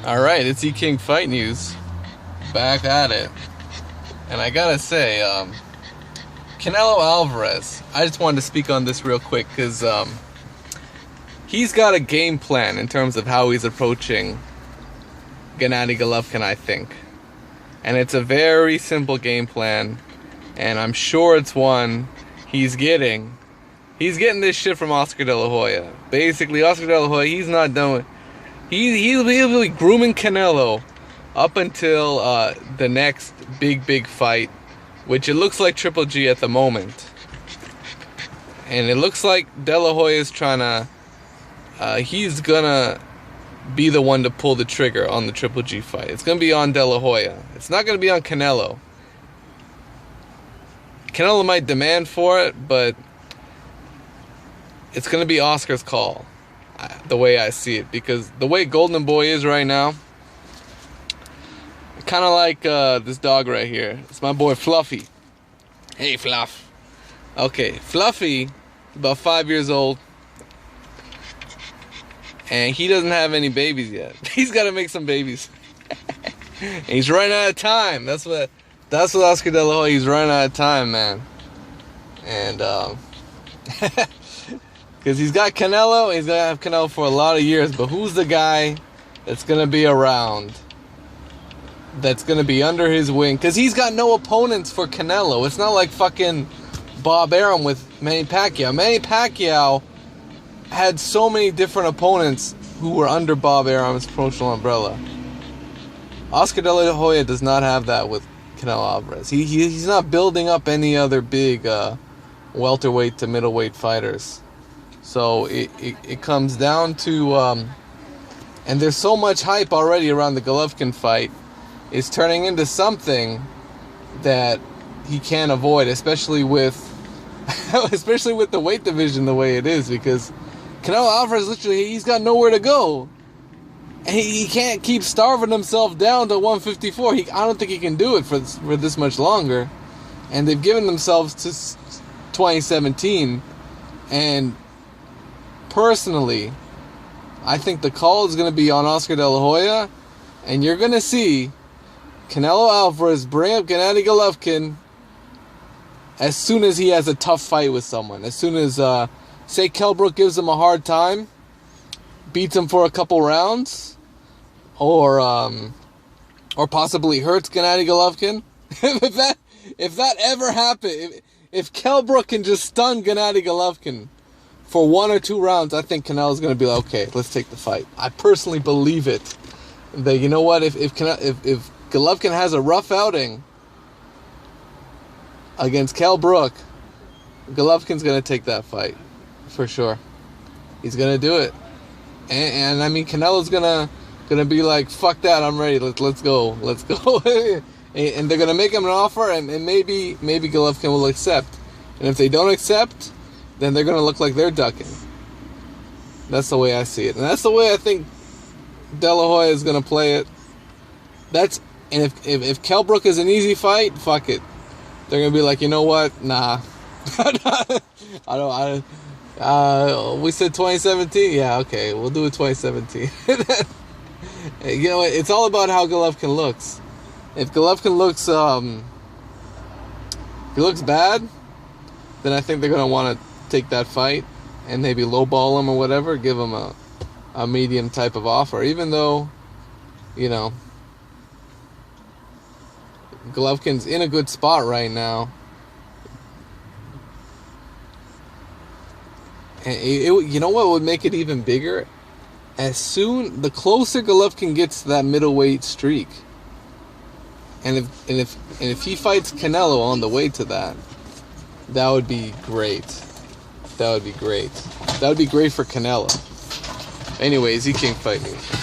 Alright, it's E-King Fight News. Back at it. And I gotta say, Canelo Alvarez, I just wanted to speak on this real quick because he's got a game plan in terms of how he's approaching Gennady Golovkin, I think. And it's a very simple game plan, and I'm sure it's one he's getting. He's getting this shit from Oscar De La Hoya. Basically, Oscar De La Hoya, he's not done with... He'll be grooming Canelo up until the next big fight, which it looks like Triple G at the moment. And it looks like De La Hoya is trying to... he's gonna be the one to pull the trigger on the Triple G fight. It's gonna be on De La Hoya. It's not gonna be on Canelo. Canelo might demand for it, but it's gonna be Oscar's call, the way I see it, because the way Golden Boy is right now, kind of like this dog right here. It's my boy Fluffy. Hey Fluff. Okay, Fluffy, about 5 years old, and he doesn't have any babies yet. He's got to make some babies. And he's running out of time. That's what Oscar De La Hoya, he's running out of time, man. And because he's got Canelo, he's gonna have Canelo for a lot of years. But who's the guy that's gonna be around, that's gonna be under his wing? Because he's got no opponents for Canelo. It's not like fucking Bob Arum with Manny Pacquiao. Manny Pacquiao had so many different opponents who were under Bob Arum's promotional umbrella. Oscar De La Hoya does not have that with Canelo Alvarez. He's not building up any other big welterweight to middleweight fighters. So it comes down to, and there's so much hype already around the Golovkin fight. It's turning into something that he can't avoid, especially with the weight division the way it is, because Canelo Alvarez, literally, he's got nowhere to go. And he can't keep starving himself down to 154. I don't think he can do it for this much longer. And they've given themselves to 2017. And personally, I think the call is going to be on Oscar De La Hoya. And you're going to see Canelo Alvarez bring up Gennady Golovkin as soon as he has a tough fight with someone. As soon as, say, Kell Brook gives him a hard time, beats him for a couple rounds, or possibly hurts Gennady Golovkin. if that ever happened, if Kell Brook can just stun Gennady Golovkin for 1 or 2 rounds, I think Canelo's going to be like, okay, let's take the fight. I personally believe it. That, you know what, if Golovkin has a rough outing against Kell Brook, Golovkin's going to take that fight for sure. He's going to do it. And I mean, Canelo's gonna be like, fuck that, I'm ready, let's go. And they're gonna make him an offer, and maybe Golovkin will accept. And if they don't accept, then they're gonna look like they're ducking. That's the way I see it, and that's the way I think De La Hoya is gonna play it. And if Kell Brook is an easy fight, fuck it. They're gonna be like, you know what? Nah, we said 2017? Yeah, okay, we'll do it 2017. You know, it's all about how Golovkin looks. If Golovkin looks, he looks bad, then I think they're going to want to take that fight and maybe lowball him or whatever, give him a medium type of offer, even though, you know, Golovkin's in a good spot right now. And you know what would make it even bigger? The closer Golovkin gets to that middleweight streak, and if he fights Canelo on the way to that, that would be great. That would be great. That would be great for Canelo. Anyways, E-King Fight News.